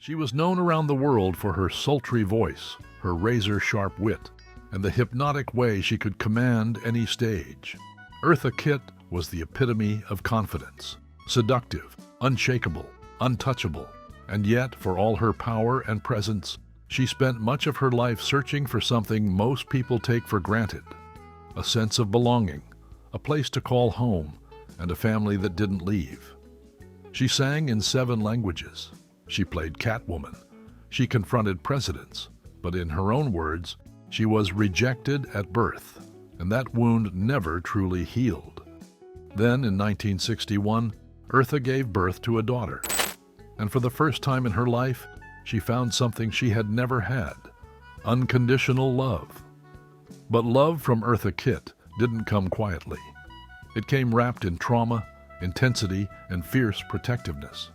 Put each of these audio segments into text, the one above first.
She was known around the world for her sultry voice, her razor-sharp wit, and the hypnotic way she could command any stage. Eartha Kitt was the epitome of confidence, seductive, unshakable, untouchable, and yet, for all her power and presence, she spent much of her life searching for something most people take for granted: a sense of belonging, a place to call home, and a family that didn't leave. She sang in 7 languages. She played Catwoman. She confronted presidents, but in her own words, she was rejected at birth, and that wound never truly healed. Then, in 1961, Eartha gave birth to a daughter, and for the first time in her life, she found something she had never had: unconditional love. But love from Eartha Kitt didn't come quietly. It came wrapped in trauma, intensity, and fierce protectiveness.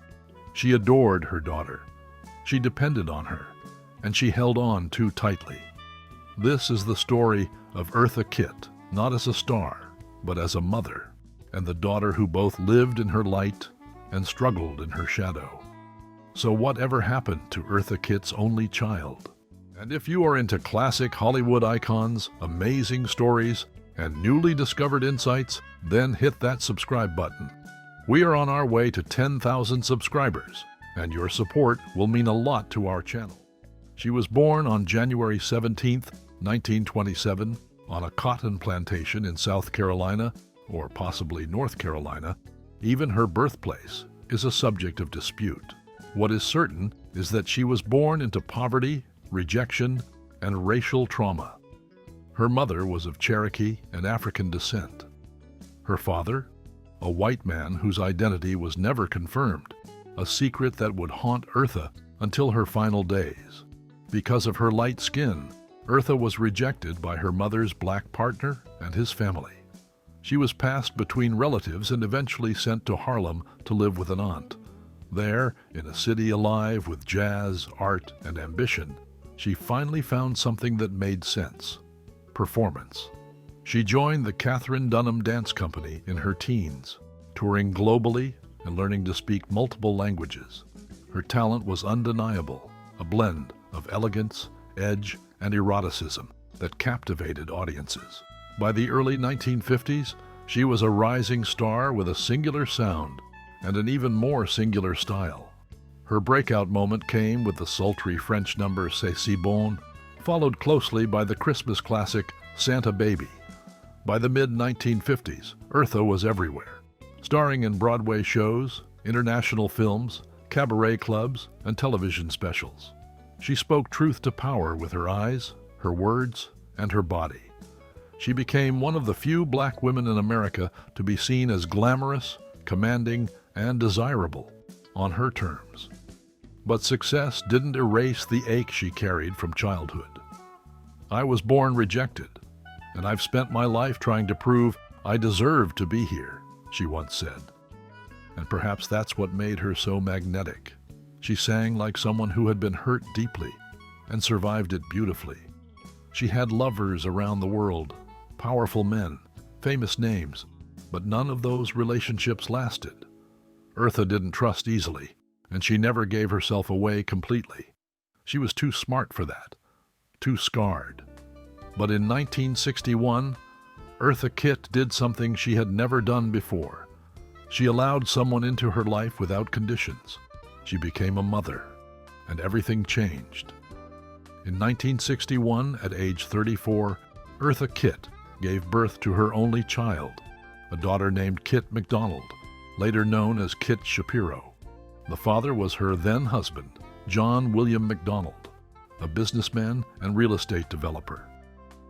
She adored her daughter. She depended on her, and she held on too tightly. This is the story of Eartha Kitt, not as a star, but as a mother, and the daughter who both lived in her light and struggled in her shadow. So whatever happened to Eartha Kitt's only child? And if you are into classic Hollywood icons, amazing stories, and newly discovered insights, then hit that subscribe button. We are on our way to 10,000 subscribers, and your support will mean a lot to our channel. She was born on January 17, 1927, on a cotton plantation in South Carolina, or possibly North Carolina. Even her birthplace is a subject of dispute. What is certain is that she was born into poverty, rejection, and racial trauma. Her mother was of Cherokee and African descent. Her father, a white man whose identity was never confirmed, a secret that would haunt Eartha until her final days. Because of her light skin, Eartha was rejected by her mother's black partner and his family. She was passed between relatives and eventually sent to Harlem to live with an aunt. There, in a city alive with jazz, art, and ambition, she finally found something that made sense: performance. She joined the Catherine Dunham Dance Company in her teens, touring globally and learning to speak multiple languages. Her talent was undeniable, a blend of elegance, edge, and eroticism that captivated audiences. By the early 1950s, she was a rising star with a singular sound and an even more singular style. Her breakout moment came with the sultry French number C'est Bon, followed closely by the Christmas classic Santa Baby. By the mid-1950s, Eartha was everywhere, starring in Broadway shows, international films, cabaret clubs, and television specials. She spoke truth to power with her eyes, her words, and her body. She became one of the few black women in America to be seen as glamorous, commanding, and desirable on her terms. But success didn't erase the ache she carried from childhood. "I was born rejected, and I've spent my life trying to prove I deserve to be here," she once said. And perhaps that's what made her so magnetic. She sang like someone who had been hurt deeply and survived it beautifully. She had lovers around the world, powerful men, famous names, but none of those relationships lasted. Eartha didn't trust easily, and she never gave herself away completely. She was too smart for that, too scarred. But in 1961, Eartha Kitt did something she had never done before. She allowed someone into her life without conditions. She became a mother, and everything changed. In 1961, at age 34, Eartha Kitt gave birth to her only child, a daughter named Kit McDonald, later known as Kit Shapiro. The father was her then-husband, John William McDonald, a businessman and real estate developer.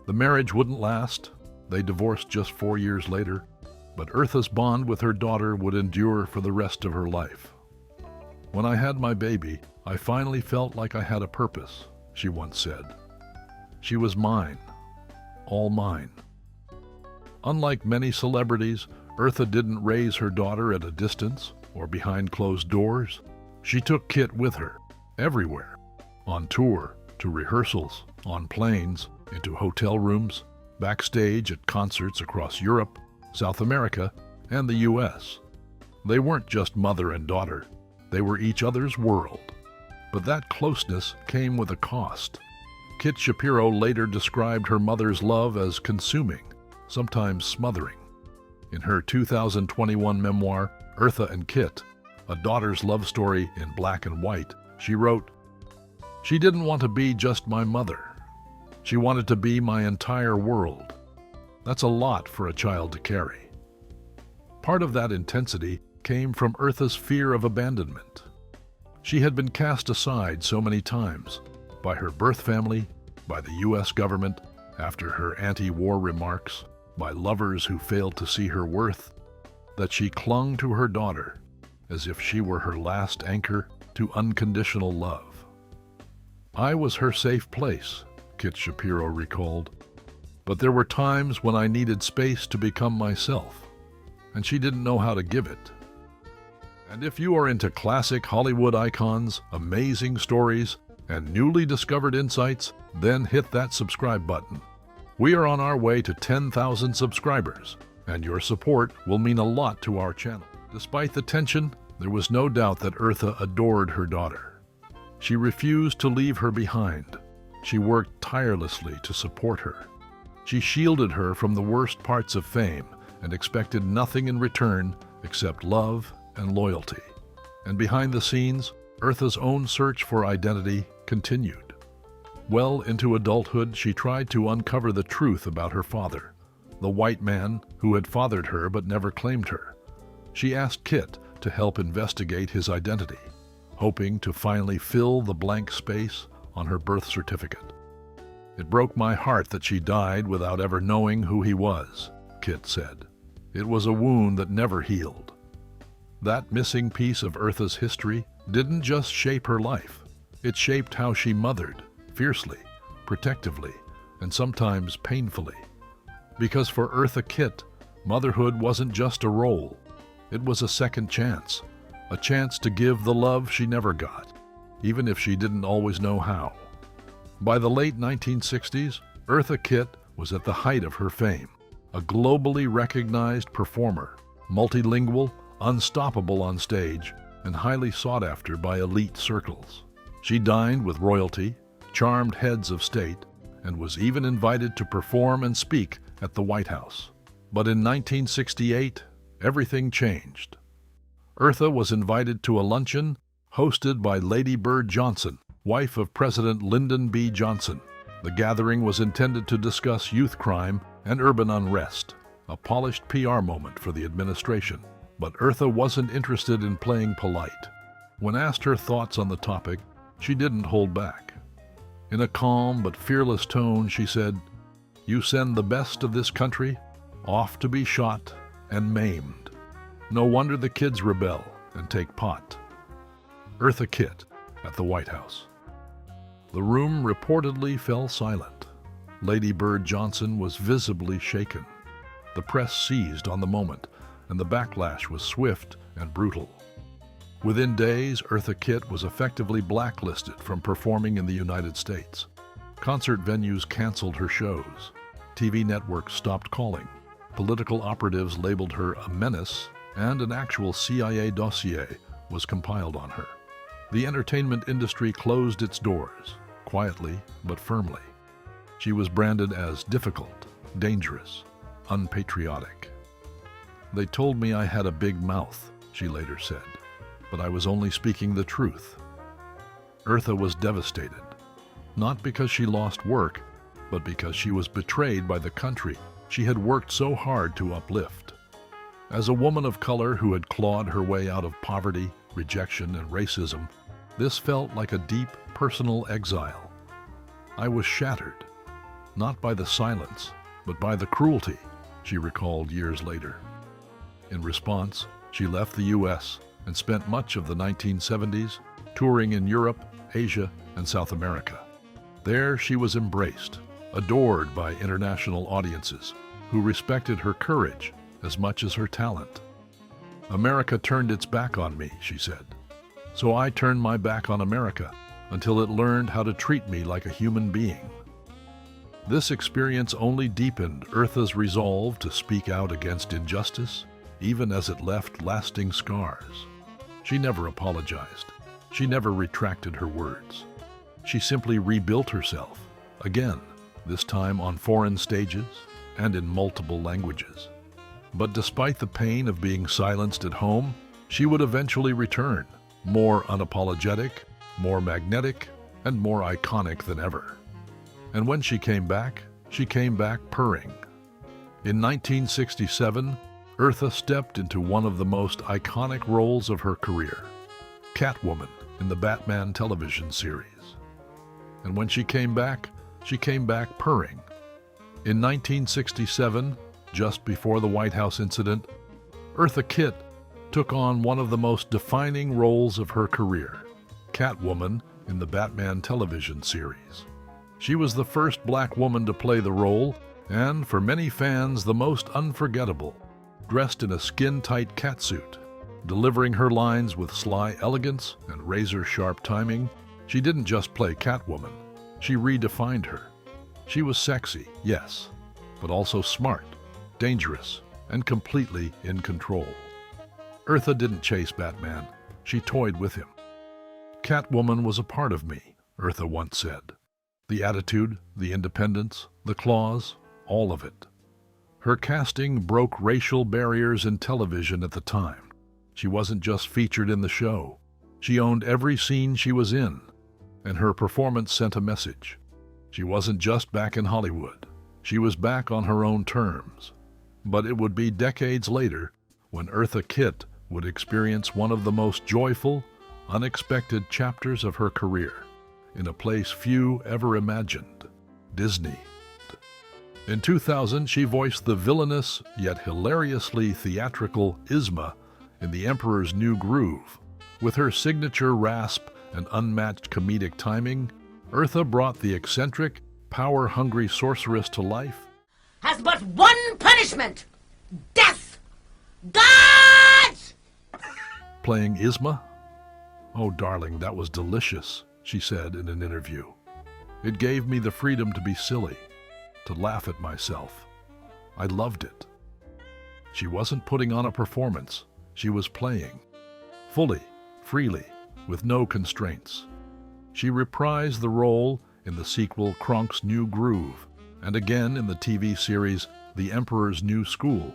The marriage wouldn't last. They divorced just 4 years later, but Eartha's bond with her daughter would endure for the rest of her life. "When I had my baby, I finally felt like I had a purpose," she once said. She was mine, all mine. Unlike many celebrities, Eartha didn't raise her daughter at a distance or behind closed doors. She took Kit with her, everywhere, on tour, to rehearsals, on planes, into hotel rooms, backstage at concerts across Europe, South America, and the U.S. They weren't just mother and daughter. They were each other's world. But that closeness came with a cost. Kit Shapiro later described her mother's love as consuming, sometimes smothering. In her 2021 memoir, Eartha and Kitt, A Daughter's Love Story in Black and White, she wrote, "She didn't want to be just my mother. She wanted to be my entire world. That's a lot for a child to carry." Part of that intensity came from Eartha's fear of abandonment. She had been cast aside so many times, by her birth family, by the U.S. government after her anti-war remarks, by lovers who failed to see her worth, that she clung to her daughter as if she were her last anchor to unconditional love. "I was her safe place," Kit Shapiro recalled, "but there were times when I needed space to become myself, and she didn't know how to give it." And if you are into classic Hollywood icons, amazing stories, and newly discovered insights, then hit that subscribe button. We are on our way to 10,000 subscribers, and your support will mean a lot to our channel. Despite the tension, there was no doubt that Eartha adored her daughter. She refused to leave her behind. She worked tirelessly to support her. She shielded her from the worst parts of fame and expected nothing in return except love and loyalty. And behind the scenes, Eartha's own search for identity continued. Well into adulthood, she tried to uncover the truth about her father, the white man who had fathered her but never claimed her. She asked Kit to help investigate his identity, hoping to finally fill the blank space on her birth certificate. "It broke my heart that she died without ever knowing who he was," Kit said. "It was a wound that never healed." That missing piece of Eartha's history didn't just shape her life. It shaped how she mothered, fiercely, protectively, and sometimes painfully. Because for Eartha Kitt, motherhood wasn't just a role. It was a second chance, a chance to give the love she never got, even if she didn't always know how. By the late 1960s, Eartha Kitt was at the height of her fame, a globally recognized performer, multilingual, unstoppable on stage, and highly sought after by elite circles. She dined with royalty, charmed heads of state, and was even invited to perform and speak at the White House. But in 1968, everything changed. Eartha was invited to a luncheon hosted by Lady Bird Johnson, wife of President Lyndon B. Johnson. The gathering was intended to discuss youth crime and urban unrest, a polished PR moment for the administration. But Eartha wasn't interested in playing polite. When asked her thoughts on the topic, she didn't hold back. In a calm but fearless tone, she said, "You send the best of this country off to be shot and maimed. No wonder the kids rebel and take pot." Eartha Kitt at the White House. The room reportedly fell silent. Lady Bird Johnson was visibly shaken. The press seized on the moment, and the backlash was swift and brutal. Within days, Eartha Kitt was effectively blacklisted from performing in the United States. Concert venues canceled her shows. TV networks stopped calling. Political operatives labeled her a menace, and an actual CIA dossier was compiled on her. The entertainment industry closed its doors, quietly but firmly. She was branded as difficult, dangerous, unpatriotic. "They told me I had a big mouth," she later said, "but I was only speaking the truth." Eartha was devastated, not because she lost work, but because she was betrayed by the country she had worked so hard to uplift. As a woman of color who had clawed her way out of poverty, rejection, and racism, this felt like a deep, personal exile. "I was shattered, not by the silence, but by the cruelty," she recalled years later. In response, she left the U.S. and spent much of the 1970s touring in Europe, Asia, and South America. There she was embraced, adored by international audiences who respected her courage as much as her talent. "America turned its back on me," she said. "So I turned my back on America until it learned how to treat me like a human being." This experience only deepened Eartha's resolve to speak out against injustice, even as it left lasting scars. She never apologized. She never retracted her words. She simply rebuilt herself, again, this time on foreign stages and in multiple languages. But despite the pain of being silenced at home, she would eventually return, more unapologetic, more magnetic, and more iconic than ever. And when she came back purring. In 1967, Eartha stepped into one of the most iconic roles of her career, Catwoman in the Batman television series. And when she came back purring. In 1967, just before the White House incident, Eartha Kitt took on one of the most defining roles of her career, Catwoman in the Batman television series. She was the first black woman to play the role, and for many fans, the most unforgettable. Dressed in a skin-tight catsuit, delivering her lines with sly elegance and razor-sharp timing, she didn't just play Catwoman, she redefined her. She was sexy, yes, but also smart, dangerous, and completely in control. Eartha didn't chase Batman, she toyed with him. Catwoman was a part of me, Eartha once said. The attitude, the independence, the claws, all of it. Her casting broke racial barriers in television at the time. She wasn't just featured in the show. She owned every scene she was in, and her performance sent a message. She wasn't just back in Hollywood. She was back on her own terms. But it would be decades later when Eartha Kitt would experience one of the most joyful, unexpected chapters of her career, in a place few ever imagined, Disney. In 2000, she voiced the villainous yet hilariously theatrical Yzma in The Emperor's New Groove. With her signature rasp and unmatched comedic timing, Eartha brought the eccentric, power-hungry sorceress to life. Has but one punishment: death! Gods! Playing Yzma? "Oh, darling, that was delicious," she said in an interview. "It gave me the freedom to be silly, to laugh at myself. I loved it." She wasn't putting on a performance. She was playing. Fully, freely, with no constraints. She reprised the role in the sequel Kronk's New Groove, and again in the TV series The Emperor's New School,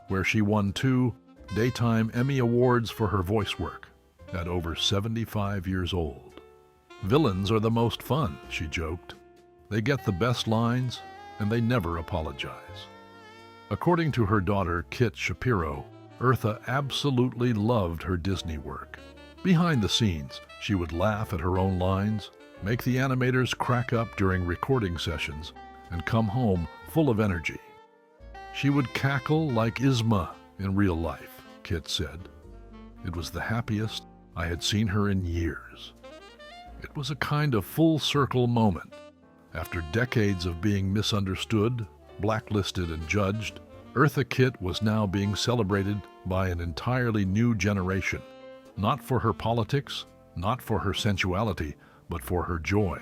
where she won 2 Daytime Emmy Awards for her voice work at over 75 years old. "Villains are the most fun," she joked. "They get the best lines, and they never apologize." According to her daughter, Kit Shapiro, Eartha absolutely loved her Disney work. Behind the scenes, she would laugh at her own lines, make the animators crack up during recording sessions, and come home full of energy. She would cackle like Yzma in real life, Kit said. "It was the happiest I had seen her in years." It was a kind of full-circle moment. After decades of being misunderstood, blacklisted, and judged, Eartha Kitt was now being celebrated by an entirely new generation, not for her politics, not for her sensuality, but for her joy.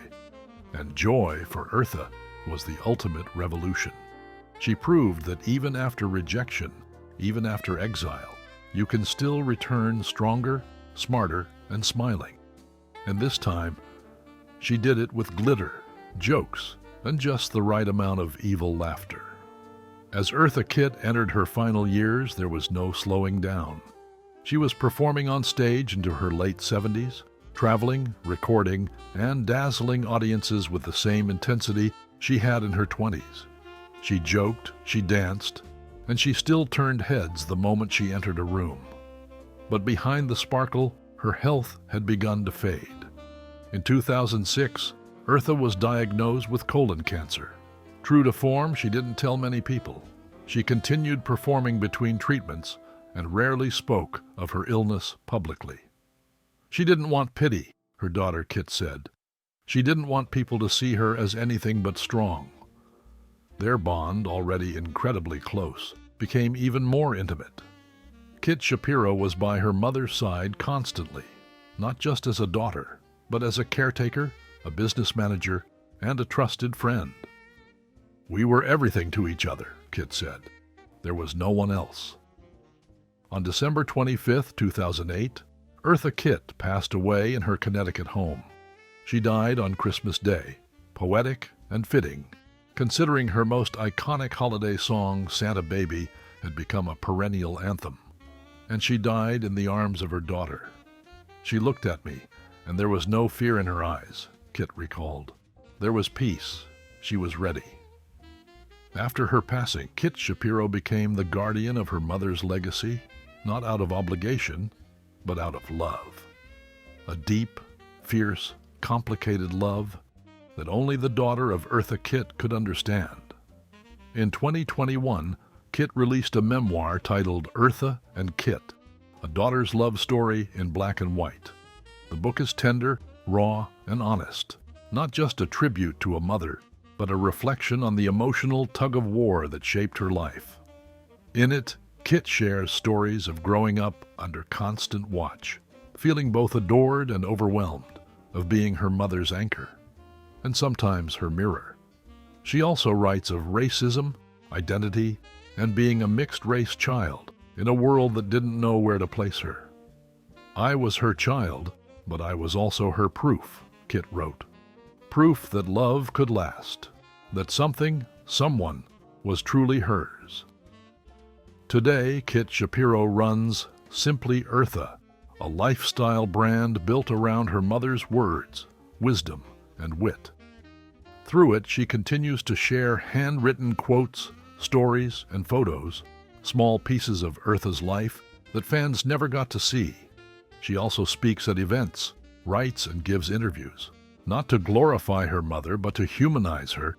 And joy, for Eartha, was the ultimate revolution. She proved that even after rejection, even after exile, you can still return stronger, smarter, and smiling. And this time, she did it with glitter, jokes, and just the right amount of evil laughter. As Eartha Kitt entered her final years, there was no slowing down. She was performing on stage into her late 70s, traveling, recording, and dazzling audiences with the same intensity she had in her 20s. She joked, she danced, and she still turned heads the moment she entered a room. But behind the sparkle, her health had begun to fade. In 2006, Eartha was diagnosed with colon cancer. True to form, she didn't tell many people. She continued performing between treatments and rarely spoke of her illness publicly. She didn't want pity, her daughter Kit said. She didn't want people to see her as anything but strong. Their bond, already incredibly close, became even more intimate. Kit Shapiro was by her mother's side constantly, not just as a daughter, but as a caretaker, a business manager, and a trusted friend. "We were everything to each other," Kit said. "There was no one else." On December 25, 2008, Eartha Kitt passed away in her Connecticut home. She died on Christmas Day, poetic and fitting, considering her most iconic holiday song, Santa Baby, had become a perennial anthem. And she died in the arms of her daughter. She looked at me, and there was no fear in her eyes, Kitt recalled. There was peace. She was ready. After her passing, Kitt Shapiro became the guardian of her mother's legacy, not out of obligation, but out of love. A deep, fierce, complicated love that only the daughter of Eartha Kitt could understand. In 2021, Kitt released a memoir titled Eartha and Kitt, a daughter's love story in black and white. The book is tender, raw, and honest, not just a tribute to a mother, but a reflection on the emotional tug-of-war that shaped her life. In it, Kitt shares stories of growing up under constant watch, feeling both adored and overwhelmed, of being her mother's anchor, and sometimes her mirror. She also writes of racism, identity, and being a mixed-race child in a world that didn't know where to place her. I was her child, but I was also her proof, Kitt wrote. Proof that love could last, that something, someone, was truly hers. Today, Kitt Shapiro runs Simply Eartha, a lifestyle brand built around her mother's words, wisdom, and wit. Through it, she continues to share handwritten quotes, stories, and photos, small pieces of Eartha's life that fans never got to see. She also speaks at events, writes, and gives interviews, not to glorify her mother, but to humanize her,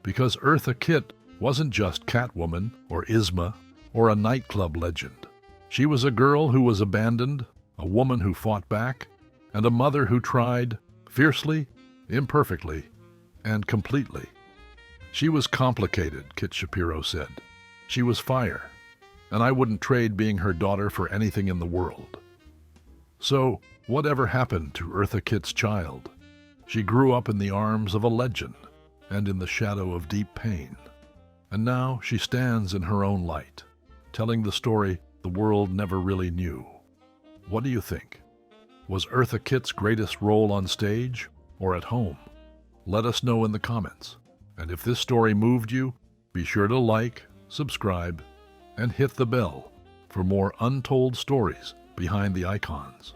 because Eartha Kitt wasn't just Catwoman or Yzma or a nightclub legend. She was a girl who was abandoned, a woman who fought back, and a mother who tried, fiercely, imperfectly, and completely. She was complicated, Kitt Shapiro said. She was fire, and I wouldn't trade being her daughter for anything in the world. So, whatever happened to Eartha Kitt's child? She grew up in the arms of a legend and in the shadow of deep pain. And now she stands in her own light, telling the story the world never really knew. What do you think? Was Eartha Kitt's greatest role on stage or at home? Let us know in the comments. And if this story moved you, be sure to like, subscribe, and hit the bell for more untold stories behind the icons.